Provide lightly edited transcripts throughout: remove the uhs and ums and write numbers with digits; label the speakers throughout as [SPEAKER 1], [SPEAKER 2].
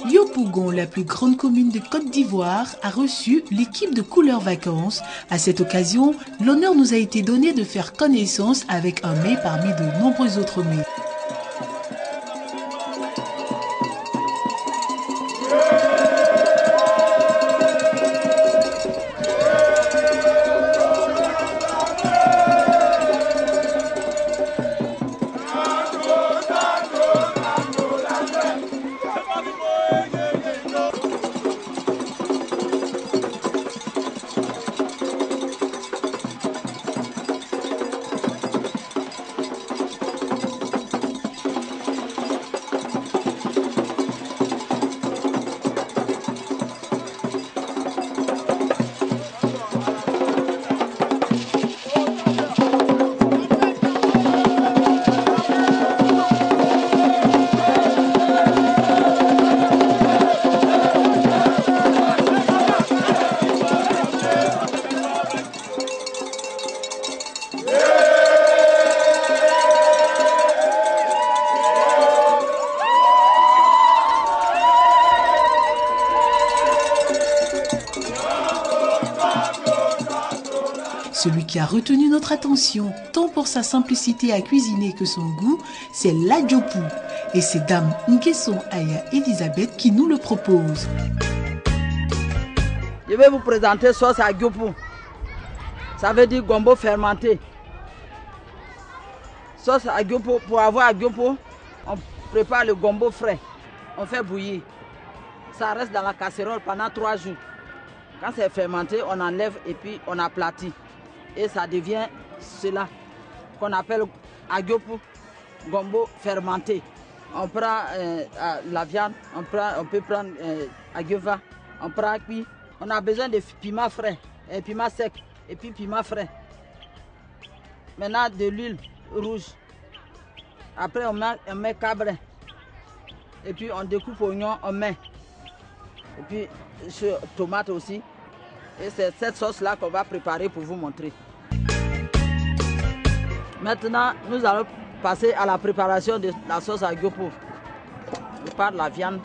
[SPEAKER 1] Yopougon, la plus grande commune de Côte d'Ivoire, a reçu l'équipe de Couleurs Vacances. À cette occasion, l'honneur nous a été donné de faire connaissance avec un mets parmi de nombreux autres mets. Celui qui a retenu notre attention, tant pour sa simplicité à cuisiner que son goût, c'est l'adjopou. Et c'est Dame Nkeson Aya Elisabeth qui nous le propose.
[SPEAKER 2] Je vais vous présenter sauce adjopou. Ça veut dire gombo fermenté. Sauce adjopou, pour avoir adjopou, on prépare le gombo frais. On fait bouillir. Ça reste dans la casserole pendant 3 jours. Quand c'est fermenté, on enlève et puis on aplatit. Et ça devient cela qu'on appelle adjopou, gombo fermenté. On prend la viande, on peut prendre adjova, on prend cuit. On a besoin de piment frais, piment sec et puis piment frais. Maintenant de l'huile rouge. Après on met cabrin. Et puis on découpe oignon, on met. Et puis tomate aussi. Et c'est cette sauce là qu'on va préparer pour vous montrer. Maintenant, nous allons passer à la préparation de la sauce adjopou. On prépare la viande.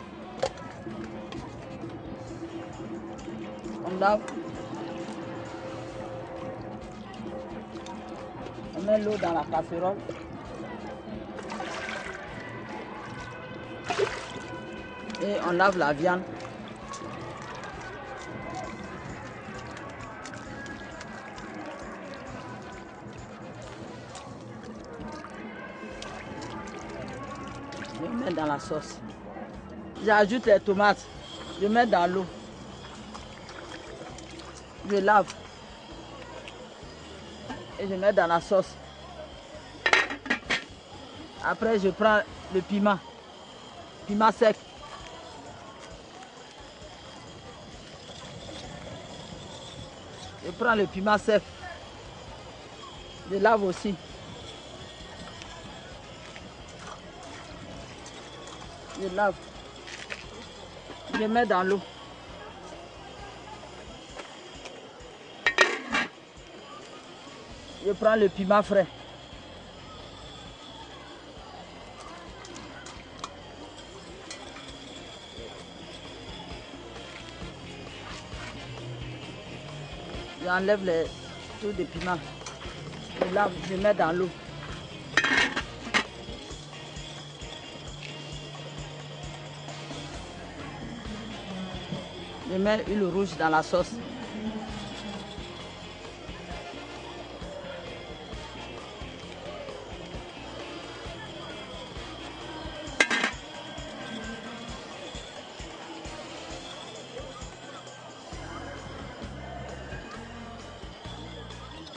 [SPEAKER 2] On lave. On met l'eau dans la casserole. Et on lave la viande. Je mets dans la sauce. J'ajoute les tomates. Je mets dans l'eau. Je lave. Et je mets dans la sauce. Après, je prends le piment. Piment sec. Je prends le piment sec. Je lave aussi. Je lave. Je mets dans l'eau. Je prends le piment frais. J'enlève les tout de piment. Je lave, je mets dans l'eau. Je mets l'huile rouge dans la sauce.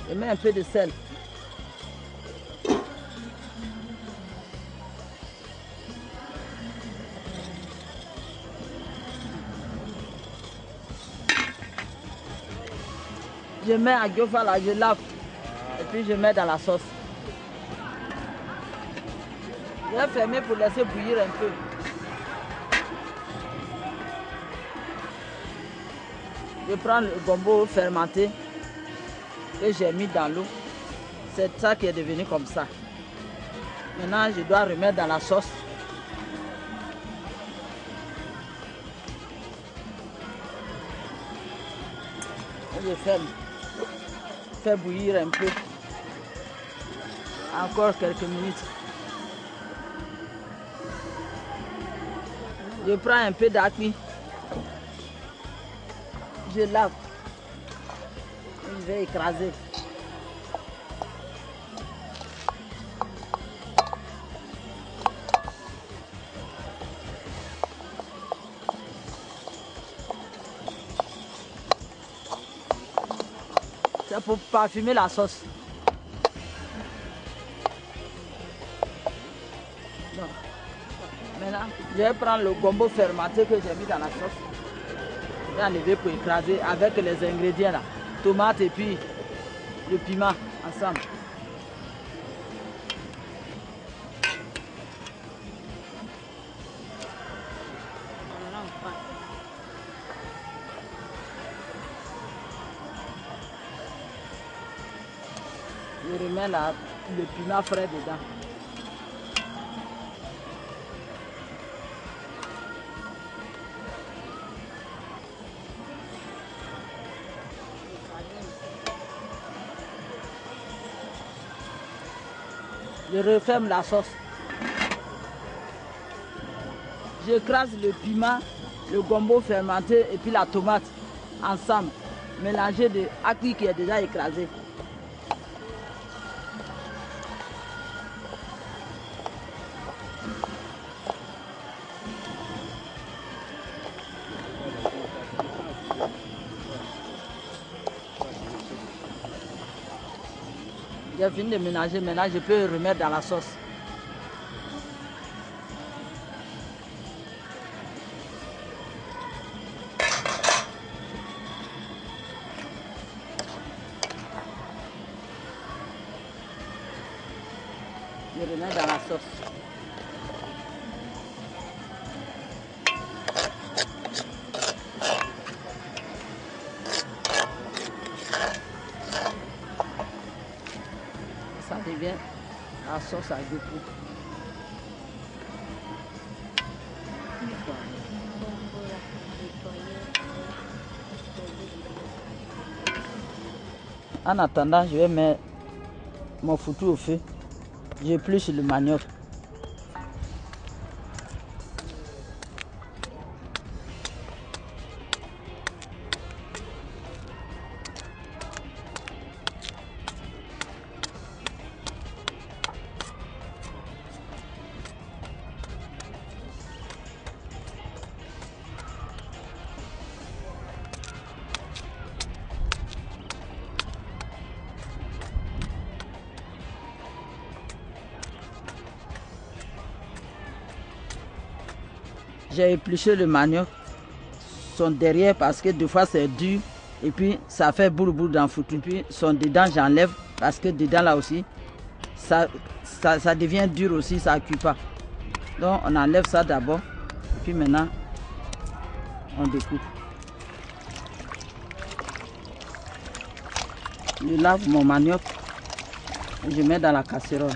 [SPEAKER 2] Je mets un peu de sel. Je mets à adjova là, je lave et puis je mets dans la sauce. Je vais fermer pour laisser bouillir un peu. Je prends le gombo fermenté que j'ai mis dans l'eau. C'est ça qui est devenu comme ça. Maintenant, je dois remettre dans la sauce. Je fais bouillir un peu. Encore quelques minutes. Je prends un peu d'acquis. Je lave. Je vais écraser. C'est pour parfumer la sauce. Donc, maintenant, je vais prendre le gombo fermenté que j'ai mis dans la sauce. Je vais enlever pour écraser avec les ingrédients là. Tomates et puis le piment ensemble. Je remets le piment frais dedans. Je referme la sauce. J'écrase le piment, le gombo fermenté et puis la tomate ensemble, mélangé de acquis qui est déjà écrasé. J'ai fini de mélanger, maintenant je peux remettre dans la sauce. Je remets dans la sauce. Ça devient la sauce à goût. En attendant, je vais mettre mon foutu au feu. J'épluche le manioc. J'ai épluché le manioc, son derrière parce que des fois c'est dur et puis ça fait boule boule dans le foutu. Puis son dedans j'enlève parce que dedans là aussi ça devient dur aussi, ça ne cuit pas. Donc on enlève ça d'abord et puis maintenant on découpe. Je lave mon manioc et je mets dans la casserole.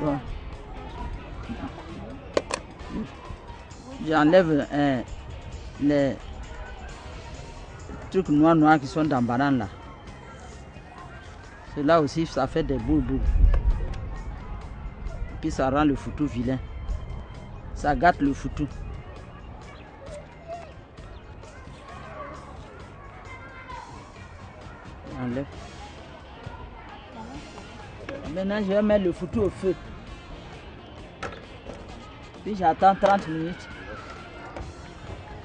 [SPEAKER 2] Bon. J'enlève les trucs noirs qui sont dans la banane là. Cela aussi, ça fait des boules. Puis ça rend le foutu vilain. Ça gâte le foutu. J'enlève. Maintenant, je vais mettre le foutu au feu. Puis j'attends 30 minutes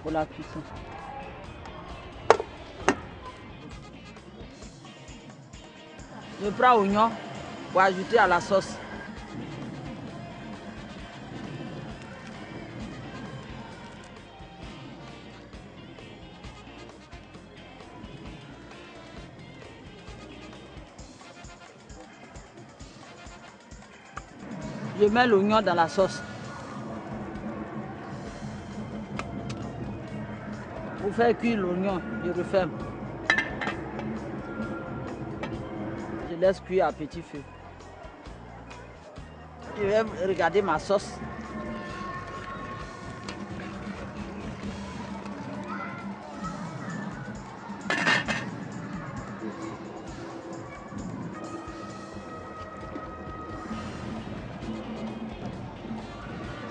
[SPEAKER 2] pour la cuisson. Je prends l'oignon pour ajouter à la sauce. Je mets l'oignon dans la sauce. Pour faire cuire l'oignon, je referme. Je laisse cuire à petit feu. Je vais regarder ma sauce.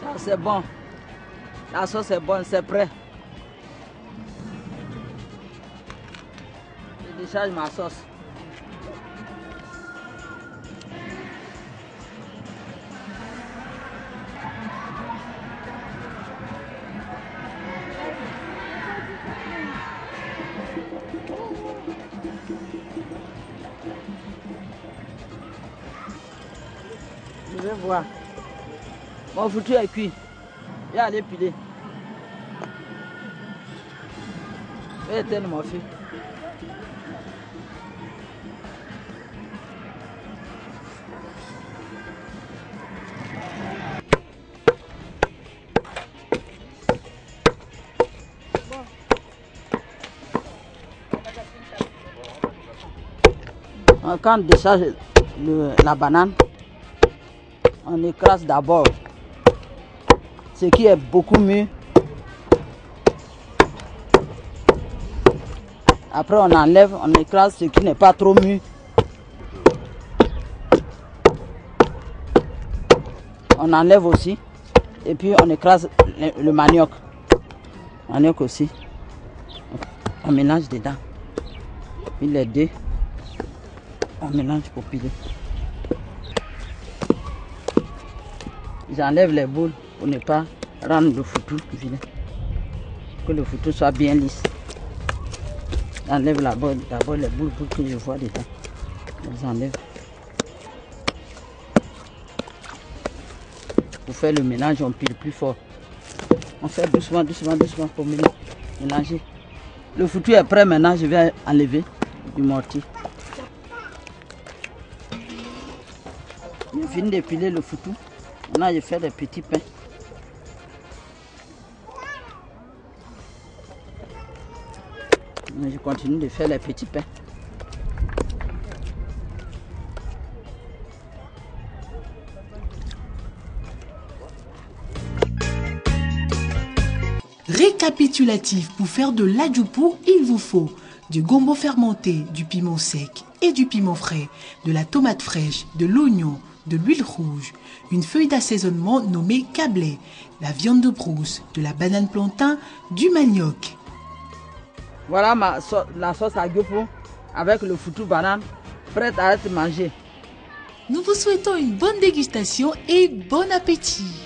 [SPEAKER 2] Ça c'est bon. La sauce est bonne, c'est prêt. Je décharge ma sauce. Je vais voir. Mon foutu est cuit. Je vais aller piler. Je vais éteindre mon feu. Quand on décharge la banane, on écrase d'abord ce qui est beaucoup mieux. Après on enlève, on écrase ce qui n'est pas trop mûr. On enlève aussi. Et puis on écrase le manioc. Manioc aussi. On mélange dedans. Puis les deux, on mélange pour piler. J'enlève les boules pour ne pas rendre le foutu vilain. Que le foutu soit bien lisse. J'enlève d'abord les boules pour que je vois dedans. Je enlève. Pour faire le mélange, on pile plus fort. On fait doucement, doucement, doucement pour mélanger. Le foutu est prêt maintenant, je vais enlever du mortier. Je finis de piler le foutu. Maintenant, je fais des petits pains. Je continue de faire les petits pains.
[SPEAKER 1] Récapitulatif, pour faire de l'adjoupou, il vous faut du gombo fermenté, du piment sec et du piment frais, de la tomate fraîche, de l'oignon, de l'huile rouge, une feuille d'assaisonnement nommée cablé, la viande de brousse, de la banane plantain, du manioc.
[SPEAKER 2] Voilà la sauce à gyopo avec le foutu banane, prête à être mangée.
[SPEAKER 1] Nous vous souhaitons une bonne dégustation et bon appétit.